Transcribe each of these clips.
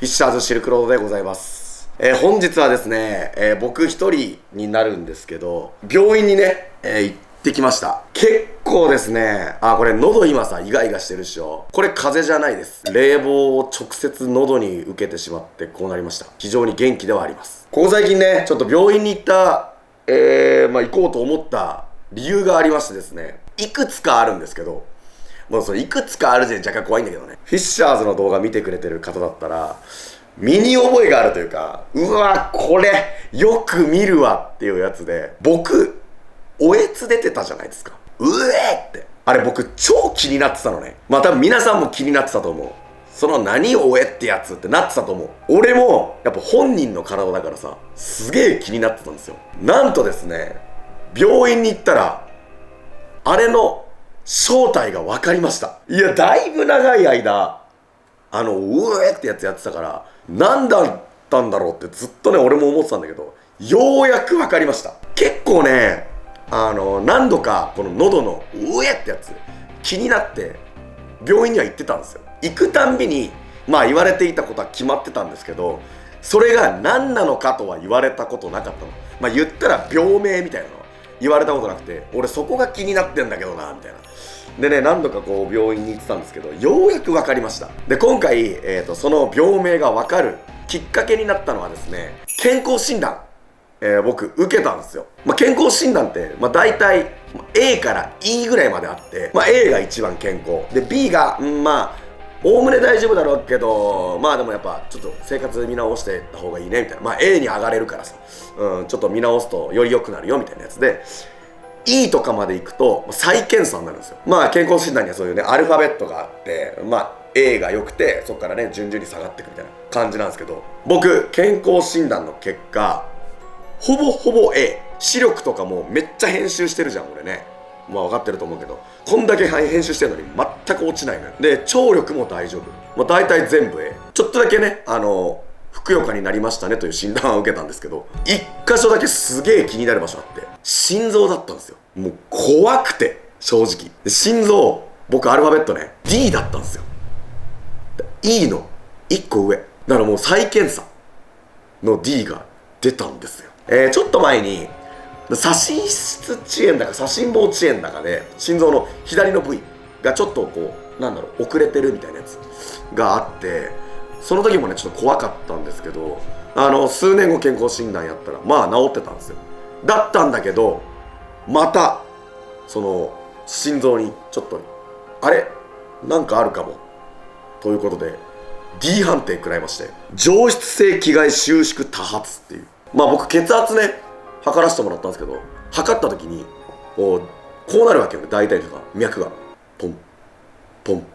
フィッシャーズシルクロードでございます。本日はですね、僕一人になるんですけど、病院にね、行ってきました。結構ですね、これ喉今さ、イガイガしてるっしょ。これ風邪じゃないです。冷房を直接喉に受けてしまってこうなりました。非常に元気ではあります。ここ最近ね、ちょっと病院に行った、行こうと思った理由がありましてですね、いくつかあるんですけど、もうそれいくつかあるで若干怖いんだけどね。フィッシャーズの動画見てくれてる方だったら身に覚えがあるというか、うわこれよく見るわっていうやつで、僕おえつ出てたじゃないですか。ってあれ僕超気になってたのね。多分皆さんも気になってたと思う。その何おえってやつってなってたと思う。俺もやっぱ本人の体だからさ、すげえ気になってたんですよ。なんとですね、病院に行ったらあれの正体が分かりました。いや、だいぶ長い間うえってやつやってたから、何だったんだろうってずっとね、俺も思ってたんだけど、ようやく分かりました。結構ね、何度かこの喉のうえってやつ気になって病院には行ってたんですよ。行くたんびに言われていたことは決まってたんですけど、それが何なのかとは言われたことなかったの。言ったら病名みたいなの言われたことなくて、俺そこが気になってんだけどなみたいな。でね、何度かこう病院に行ってたんですけど、ようやく分かりました。で今回、その病名が分かるきっかけになったのはですね、健康診断、僕受けたんですよ。健康診断って大体 A から E ぐらいまであって、A が一番健康で B がおおむね大丈夫だろうけど、でもやっぱちょっと生活見直していった方がいいねみたいな、A に上がれるからさ、ちょっと見直すとより良くなるよみたいなやつで、E とかまで行くと再検査になるんですよ。健康診断にはそういうねアルファベットがあって、A が良くてそこからね順々に下がっていくみたいな感じなんですけど、僕健康診断の結果ほぼほぼ A。 視力とかもめっちゃ編集してるじゃん俺ね。分かってると思うけど、こんだけ編集してるのに全く落ちないのよ。で聴力も大丈夫、大体全部 A。 ちょっとだけねふくよかになりましたねという診断を受けたんですけど、一箇所だけすげえ気になる場所あって、心臓だったんですよ。もう怖くて正直。で心臓僕アルファベットね D だったんですよ。 E の1個上だからもう再検査の D が出たんですよ。ちょっと前に左心室遅延だか左心房遅延だかで心臓の左の部位がちょっとこう遅れてるみたいなやつがあって、その時もねちょっと怖かったんですけど、数年後健康診断やったら治ってたんですよ。だったんだけどまたその心臓にちょっとあれなんかあるかもということで D 判定食らいまして、上質性気概収縮多発っていう、僕血圧ね測らせてもらったんですけど、測った時にこうなるわけよね。大体とか脈がポンポン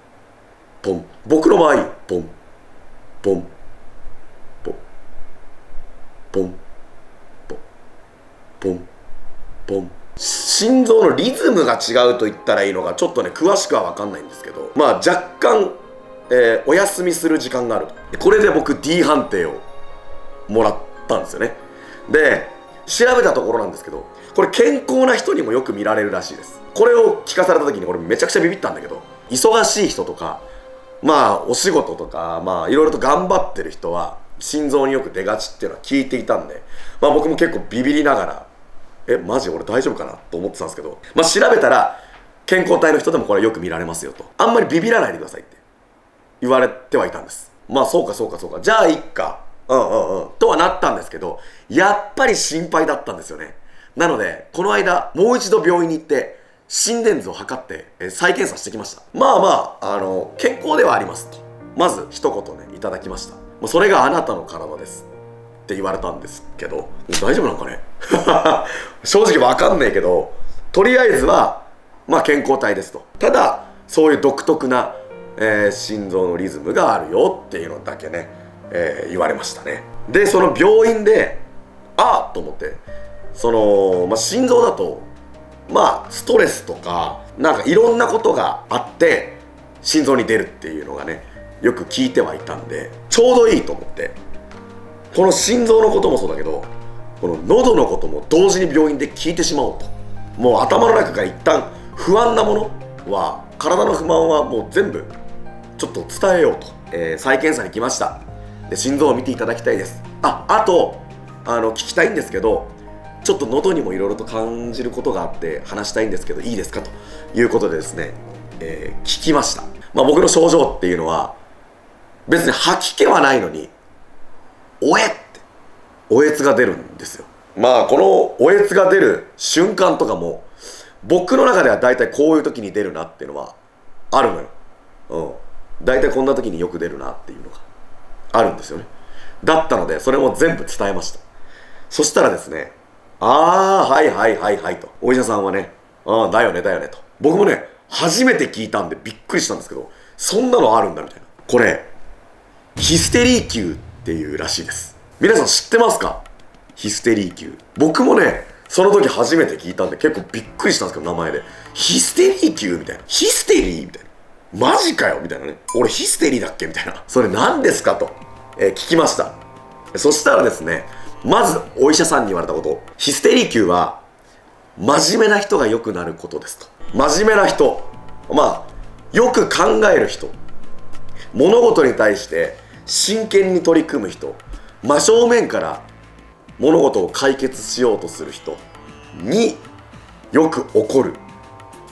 ポン、僕の場合ポンポンポンポンポンポンポン。心臓のリズムが違うと言ったらいいのかちょっとね詳しくは分かんないんですけど、若干、お休みする時間があると。これで僕 D 判定をもらったんですよね。で調べたところなんですけど、これ健康な人にもよく見られるらしいです。これを聞かされた時に俺めちゃくちゃビビったんだけど、忙しい人とかお仕事とかいろいろと頑張ってる人は心臓によく出がちっていうのは聞いていたんで、僕も結構ビビりながらマジ俺大丈夫かなと思ってたんですけど、調べたら健康体の人でもこれよく見られますよと、あんまりビビらないでくださいって言われてはいたんです。そうかじゃあいっかとはなったんですけど、やっぱり心配だったんですよね。なのでこの間もう一度病院に行って心電図を測って再検査してきました。健康ではありますとまず一言ねいただきました。それがあなたの体ですって言われたんですけど、大丈夫なんかね正直わかんないけど、とりあえずは健康体ですと。ただそういう独特な、心臓のリズムがあるよっていうのだけね、言われましたね。でその病院でと思って、心臓だとストレスとかいろんなことがあって心臓に出るっていうのがねよく聞いてはいたんで、ちょうどいいと思ってこの心臓のこともそうだけどこの喉のことも同時に病院で聞いてしまおうと。もう頭の中から一旦不安なものは、体の不満はもう全部ちょっと伝えようと、再検査に来ました。で心臓を見ていただきたいです。あと聞きたいんですけど、ちょっと喉にもいろいろと感じることがあって話したいんですけどいいですかということでですね、聞きました。僕の症状っていうのは別に吐き気はないのにおえっておえつが出るんですよ。このおえつが出る瞬間とかも僕の中では大体こういう時に出るなっていうのはあるのよ。大体こんな時によく出るなっていうのがあるんですよね。だったのでそれも全部伝えました。そしたらですね、はいはいはいはいと、お医者さんはね、だよねだよねと。僕もね初めて聞いたんでびっくりしたんですけど、そんなのあるんだみたいな。これヒステリー級っていうらしいです。皆さん知ってますか？ヒステリー級。僕もねその時初めて聞いたんで結構びっくりしたんですけど、名前でヒステリー級みたいな、ヒステリーみたいな、マジかよみたいなね、俺ヒステリーだっけみたいな、それ何ですかと、聞きました。そしたらですね、まずお医者さんに言われたこと、ヒステリー級は真面目な人が良くなることですと。真面目な人、よく考える人、物事に対して真剣に取り組む人、真正面から物事を解決しようとする人によく起こる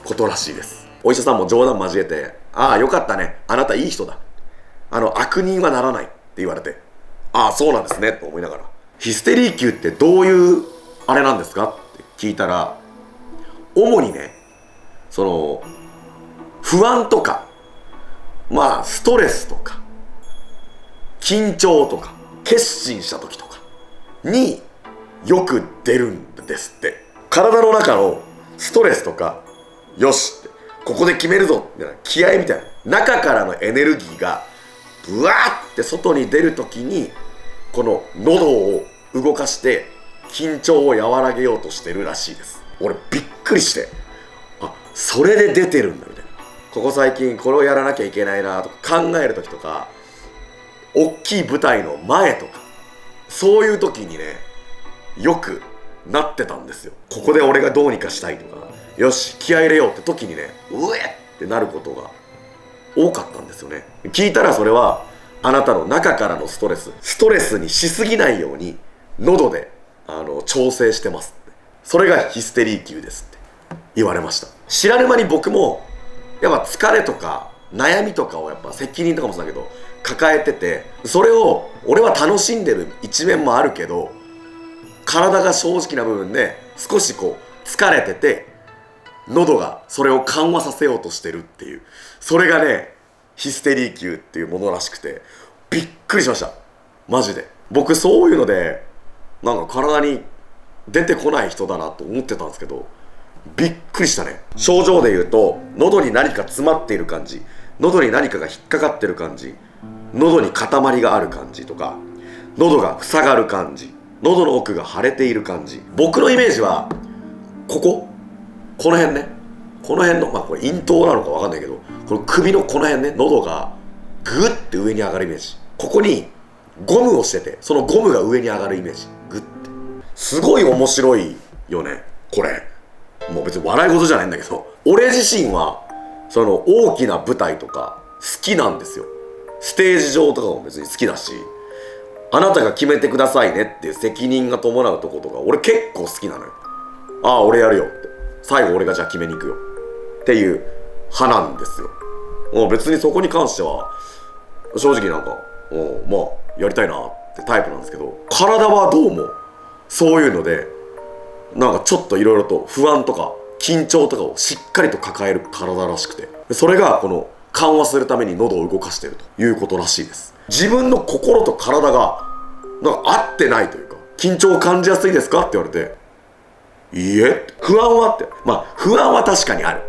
ことらしいです。お医者さんも冗談交えて、よかったね、あなたいい人だ、悪人はならないって言われて、そうなんですねと思いながら、ヒステリー級ってどういうあれなんですかって聞いたら、主にね、不安とかストレスとか緊張とか決心した時とかによく出るんですって。体の中のストレスとか、よしってここで決めるぞみたいな気合みたいな、中からのエネルギーがブワーって外に出る時に、この喉を動かして緊張を和らげようとしてるらしいです。俺びっくりして、それで出てるんだみたいな。ここ最近これをやらなきゃいけないなとか考える時とか、大きい舞台の前とか、そういう時にねよくなってたんですよ。ここで俺がどうにかしたいとか、よし気合い入れようって時にね、うえってなることが多かったんですよね。聞いたらそれはあなたの中からのストレスにしすぎないように喉で調整してますって、それがヒステリー級ですって言われました。知らぬ間に僕もやっぱ疲れとか悩みとかをやっぱ責任とかもそうだけど抱えてて、それを俺は楽しんでる一面もあるけど、体が正直な部分で少し疲れてて、喉がそれを緩和させようとしてるっていう、それがねヒステリー級っていうものらしくて、びっくりしました。マジで僕そういうので体に出てこない人だなと思ってたんですけど、びっくりしたね。症状で言うと、喉に何か詰まっている感じ、喉に何かが引っかかってる感じ、喉に塊がある感じとか、喉が塞がる感じ、喉の奥が腫れている感じ。僕のイメージはこの辺ね、この辺のこれ咽頭なのか分かんないけど、この首のこの辺ね、喉がグッて上に上がるイメージ。ここにゴムをしてて、そのゴムが上に上がるイメージ。グッてすごい面白いよねこれ。もう別に笑い事じゃないんだけど、俺自身はその大きな舞台とか好きなんですよ。ステージ上とかも別に好きだし、あなたが決めてくださいねっていう責任が伴うとことか俺結構好きなのよ。俺やるよって、最後俺がじゃあ決めに行くよっていう派なんですよ。もう別にそこに関しては正直やりたいなってタイプなんですけど、体はどうもそういうのでちょっといろいろと不安とか緊張とかをしっかりと抱える体らしくて、それがこの緩和するために喉を動かしているということらしいです。自分の心と体が合ってないというか、緊張を感じやすいですかって言われて、いいえ、不安はって、不安は確かにある。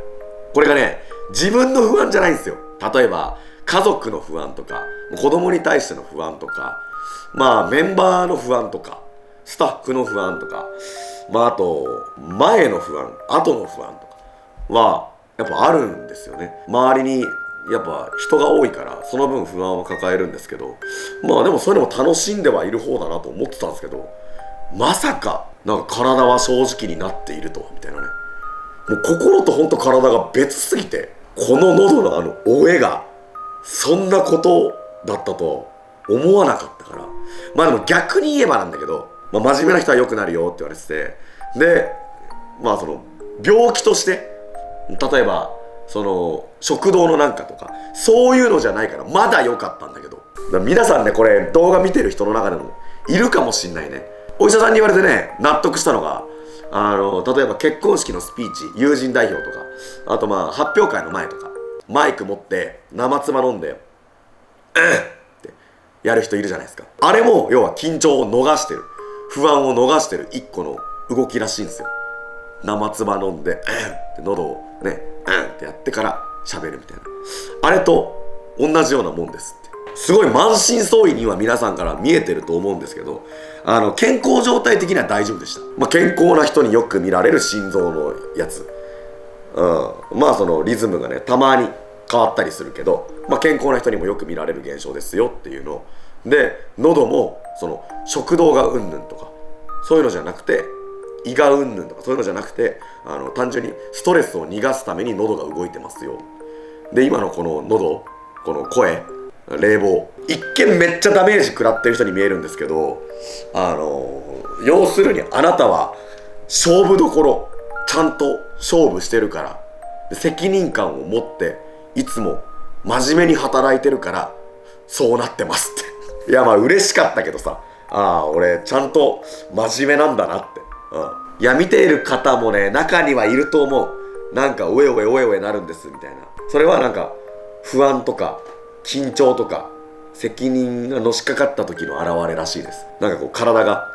これがね自分の不安じゃないんですよ。例えば家族の不安とか、子供に対しての不安とか、メンバーの不安とか、スタッフの不安とか、あと前の不安、後の不安とかはやっぱあるんですよね。周りにやっぱ人が多いからその分不安を抱えるんですけど、でもそれでも楽しんではいる方だなと思ってたんですけど、まさか体は正直になっているとはみたいなね。もう心と本当体が別すぎて、この喉のおえがそんなことだったと思わなかったから。まあでも逆に言えばなんだけど、まあ、真面目な人は良くなるよって言われてて、でまあその病気として例えばその食道のなんかとかそういうのじゃないからまだ良かったんだけど、だから皆さんねこれ動画見てる人の中でもいるかもしんないね。お医者さんに言われてね納得したのが、例えば結婚式のスピーチ、友人代表とか、あとまあ発表会の前とかマイク持って生唾飲んでってやる人いるじゃないですか。あれも要は緊張を逃してる、不安を逃してる一個の動きらしいんですよ。生唾飲んでって喉をねってやってから喋るみたいな、あれと同じようなもんですって。すごい満身創痍には皆さんから見えてると思うんですけど、健康状態的には大丈夫でした。まあ、健康な人によく見られる心臓のやつ、まあそのリズムがねたまに変わったりするけど、まあ、健康な人にもよく見られる現象ですよっていうので、喉もその食道がうんぬんとかそういうのじゃなくて、胃がうんぬんとかそういうのじゃなくて、単純にストレスを逃がすために喉が動いてますよ。で今のこの喉、この声、冷房、一見めっちゃダメージ食らってる人に見えるんですけど、要するにあなたは勝負どころちゃんと勝負してるから、責任感を持っていつも真面目に働いてるからそうなってますっていやまあ嬉しかったけどさ、俺ちゃんと真面目なんだなって、いや見ている方もね中にはいると思う。なんかおえおえおえおえなるんですみたいな、それはなんか不安とか緊張とか責任がのしかかった時の表れらしいです。なんかこう体が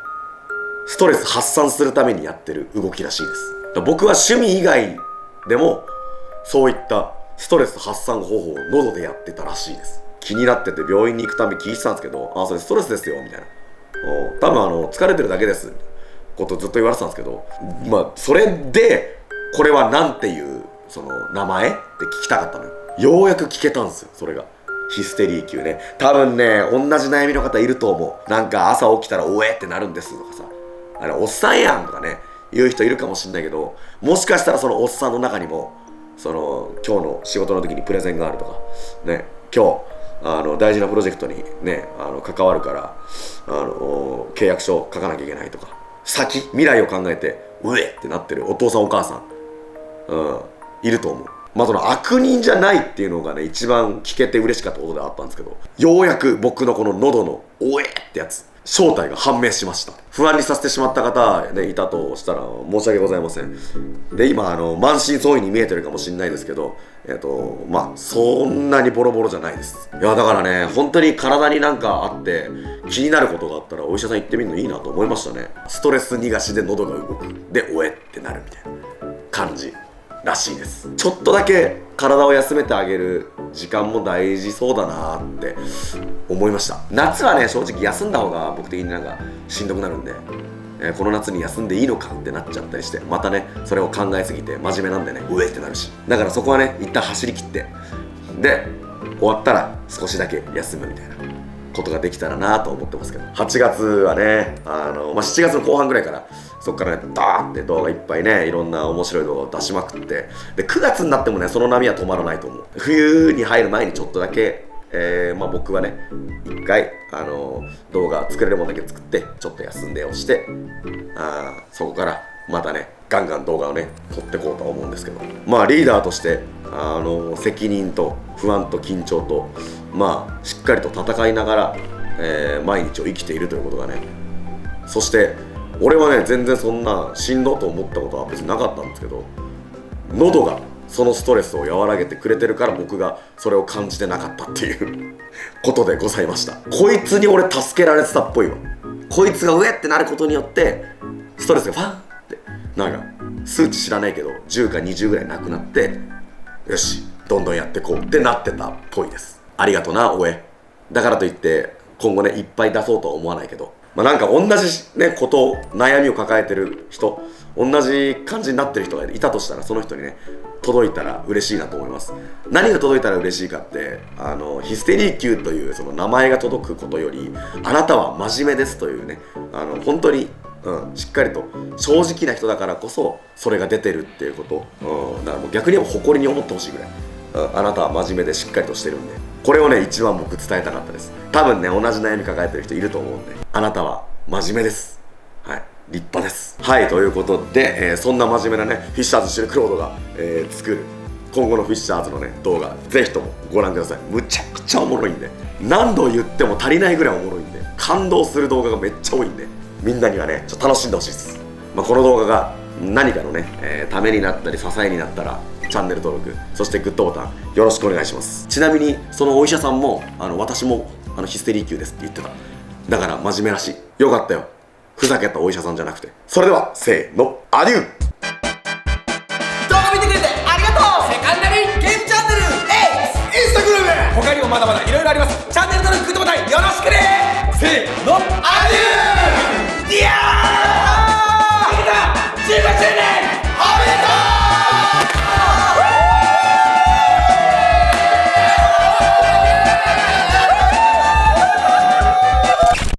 ストレス発散するためにやってる動きらしいです。僕は趣味以外でもそういったストレス発散方法を喉でやってたらしいです。気になってて病院に行くため聞いてたんですけど、それストレスですよみたいな、多分疲れてるだけですみたいなことをずっと言われてたんですけど、まあそれでこれはなんていうその名前って聞きたかったのよ。ようやく聞けたんですよ。それがヒステリー級ね。多分ね同じ悩みの方いると思う。なんか朝起きたらおえってなるんですとかさ、あれおっさんやんとかね言う人いるかもしんないけど、もしかしたらそのおっさんの中にもその今日の仕事の時にプレゼンがあるとかね、今日大事なプロジェクトにね関わるから契約書書かなきゃいけないとか、未来を考えてうえってなってるお父さんお母さん、いると思う。まあその悪人じゃないっていうのがね一番聞けて嬉しかったことではあったんですけど、ようやく僕のこの喉のおえってやつ正体が判明しました。不安にさせてしまった方、ね、いたとしたら申し訳ございません。で今満身創痍に見えてるかもしれないですけど、まあそんなにボロボロじゃないです。いやだからね本当に体になんかあって気になることがあったらお医者さん行ってみるのいいなと思いましたね。ストレス逃がしで喉が動くでおえってなるみたいな感じらしいです。ちょっとだけ体を休めてあげる時間も大事そうだなって思いました。夏はね正直休んだ方が僕的になんかしんどくなるんで、この夏に休んでいいのかってなっちゃったりして、またねそれを考えすぎて真面目なんでねうえってなるし、だからそこはね一旦走り切ってで終わったら少しだけ休むみたいなことができたらなと思ってますけど、8月はね7月の後半ぐらいからそっからねダーって動画いっぱいねいろんな面白い動画を出しまくって、で9月になってもねその波は止まらないと思う。冬に入る前にちょっとだけ僕はね一回動画作れるものだけ作ってちょっと休んでをして、そこからまたねガンガン動画をね撮っていこうとは思うんですけど、まあリーダーとして責任と不安と緊張とまあしっかりと戦いながら、毎日を生きているということがね、そして俺はね全然そんなしんどと思ったことは別になかったんですけど、喉がそのストレスを和らげてくれてるから僕がそれを感じてなかったっていうことでございました。こいつに俺助けられてたっぽいわ。こいつが上ってなることによってストレスがファンってなんか数値知らないけど10か20ぐらいなくなって、よしどんどんやってこうってなってたっぽいです。ありがとなおえ。だからといって今後ねいっぱい出そうとは思わないけど、なんか同じねことを悩みを抱えてる人、同じ感じになってる人がいたとしたらその人にね届いたら嬉しいなと思います。何が届いたら嬉しいかってヒステリー級というその名前が届くことより、あなたは真面目ですというね本当に、しっかりと正直な人だからこそそれが出てるっていうこと、だからもう逆に言えば誇りに思ってほしいぐらい、あなたは真面目でしっかりとしてるんでこれをね一番僕伝えたかったです。多分ね同じ悩み抱えてる人いると思うんで、あなたは真面目です。はい、立派です。はい、ということで、そんな真面目なねフィッシャーズしてるクロードが、作る今後のフィッシャーズのね動画、ぜひともご覧ください。むちゃくちゃおもろいんで、何度言っても足りないぐらいおもろいんで、感動する動画がめっちゃ多いんで、みんなにはねちょっと楽しんでほしいです。この動画が何かのね、ためになったり支えになったらチャンネル登録、そしてグッドボタンよろしくお願いします。ちなみにそのお医者さんも私もヒステリー級ですって言ってた。だから真面目らしい。よかったよ、ふざけたお医者さんじゃなくて。それではせーの、アデュー。動画見てくれてありがとう。セカンダリーゲームチャンネル X インスタグラム、他にもまだまだいろいろあります。チャンネル登録グッドボタンよろしくね。せーの、アデュー。